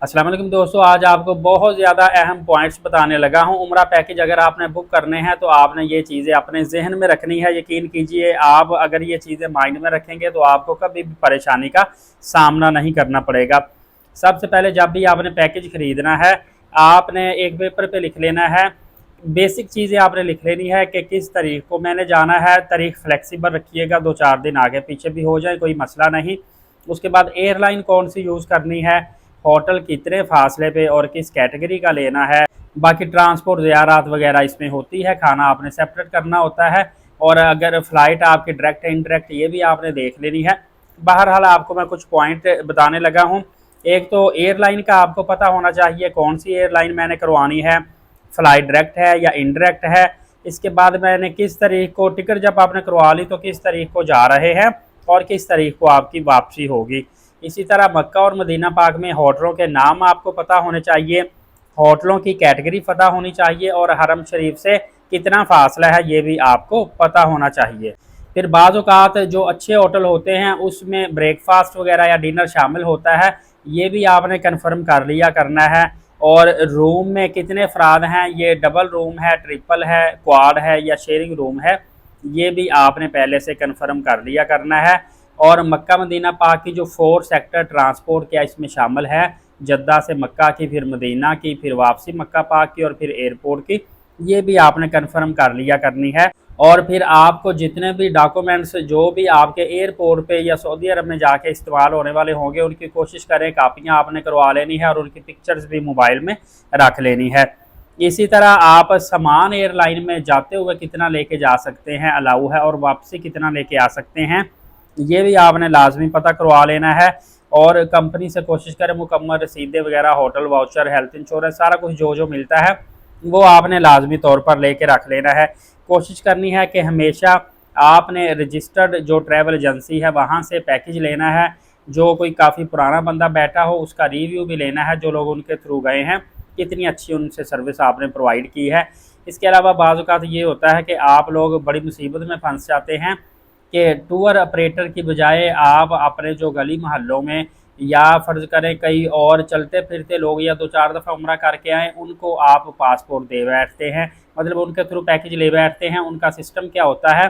अस्सलाम वालेकुम दोस्तों, आज आपको बहुत ज़्यादा अहम पॉइंट्स बताने लगा हूं। उम्रा पैकेज अगर आपने बुक करने हैं तो आपने ये चीज़ें अपने जहन में रखनी है। यकीन कीजिए, आप अगर ये चीज़ें माइंड में रखेंगे तो आपको कभी भी परेशानी का सामना नहीं करना पड़ेगा। सबसे पहले जब भी आपने पैकेज ख़रीदना है, आपने एक पेपर पे लिख लेना है। बेसिक चीज़ें आपने लिख लेनी है कि किस तारीख को मैंने जाना है। तारीख फ्लेक्सिबल रखिएगा, 2-4 दिन आगे पीछे भी हो जाए कोई मसला नहीं। उसके बाद एयरलाइन कौन सी यूज़ करनी है, होटल कितने फासले पे और किस कैटेगरी का लेना है। बाकी ट्रांसपोर्ट ज़ियारात वगैरह इसमें होती है, खाना आपने सेपरेट करना होता है। और अगर फ़्लाइट आपकी डायरेक्ट इनडायरेक्ट ये भी आपने देख लेनी है। बहरहाल आपको मैं कुछ पॉइंट बताने लगा हूँ। एक तो एयरलाइन का आपको पता होना चाहिए कौन सी एयरलाइन मैंने करवानी है, फ़्लाइट डायरेक्ट है या इनडायरेक्ट है। इसके बाद मैंने किस तारीख को टिकट जब आपने करवा ली तो किस तारीख को जा रहे हैं और किस तारीख को आपकी वापसी होगी। इसी तरह मक्का और मदीना पाक में होटलों के नाम आपको पता होने चाहिए, होटलों की कैटेगरी पता होनी चाहिए और हरम शरीफ से कितना फासला है ये भी आपको पता होना चाहिए। फिर बाज़ औक़ात जो अच्छे होटल होते हैं उसमें ब्रेकफास्ट वगैरह या डिनर शामिल होता है, ये भी आपने कन्फर्म कर लिया करना है। और रूम में कितने अफराद हैं, ये डबल रूम है, ट्रिपल है, क्वाड है या शेयरिंग रूम है, ये भी आपने पहले से कन्फर्म कर लिया करना है। और मक्का मदीना पाक की जो 4 सेक्टर ट्रांसपोर्ट क्या इसमें शामिल है, जद्दा से मक्का की, फिर मदीना की, फिर वापसी मक्का पाक की और फिर एयरपोर्ट की, ये भी आपने कन्फर्म कर लिया करनी है। और फिर आपको जितने भी डॉक्यूमेंट्स जो भी आपके एयरपोर्ट पे या सऊदी अरब में जाके इस्तेमाल होने वाले होंगे उनकी कोशिश करें कापियाँ आपने करवा लेनी है और उनकी पिक्चर्स भी मोबाइल में रख लेनी है। इसी तरह आप सामान एयरलाइन में जाते हुए कितना लेके जा सकते हैं अलाउ है, और वापसी कितना लेके आ सकते हैं ये भी आपने लाजमी पता करवा लेना है। और कंपनी से कोशिश करें मुकम्मल रसीदें वगैरह, होटल वाउचर, हेल्थ इंश्योरेंस, सारा कुछ जो जो मिलता है वो आपने लाजमी तौर पर लेके रख लेना है। कोशिश करनी है कि हमेशा आपने रजिस्टर्ड जो ट्रैवल एजेंसी है वहाँ से पैकेज लेना है। जो कोई काफ़ी पुराना बंदा बैठा हो उसका रिव्यू भी लेना है, जो लोग उनके थ्रू गए हैं कितनी अच्छी उनसे सर्विस आपने प्रोवाइड की है। इसके अलावा बाज़ औक़ात ये होता है कि आप लोग बड़ी मुसीबत में फंस जाते हैं कि टूर ऑपरेटर की बजाय आप अपने जो गली मोहल्लों में या फ़र्ज़ करें कई और चलते फिरते लोग या 2-4 दफ़ा उम्रा करके आएँ उनको आप पासपोर्ट दे बैठते हैं, मतलब उनके थ्रू पैकेज ले बैठते हैं। उनका सिस्टम क्या होता है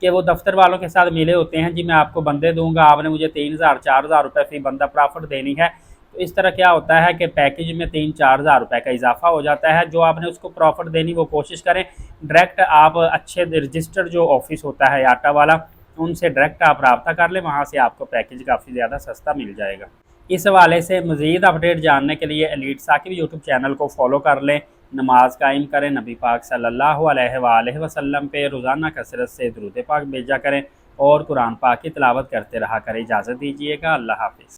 कि वो दफ्तर वालों के साथ मिले होते हैं, जी मैं आपको बंदे दूंगा, आपने मुझे 3000-4000 रुपये फ़ी बंदा प्रॉफिट देनी है। तो इस तरह क्या होता है कि पैकेज में 3-4000 रुपये का इजाफा हो जाता है। जो आपने उसको प्रॉफिट देनी वो कोशिश करें डायरेक्ट आप अच्छे रजिस्टर्ड जो ऑफिस होता है आटा वाला उनसे डायरेक्ट आप रब्ता कर लें, वहाँ से आपको पैकेज काफ़ी ज़्यादा सस्ता मिल जाएगा। इस हवाले से मज़ीद अपडेट जानने के लिए एलीट साकिब यूट्यूब चैनल को फॉलो कर लें, नमाज कायम करें, नबी पाक सल्लल्लाहु अलैहि वसल्लम पे रोज़ाना कसरत से दुरूद पाक भेजा करें और कुरान पाक की तिलावत करते रहा करें। इजाज़त दीजिएगा, अल्लाह हाफ़िज़।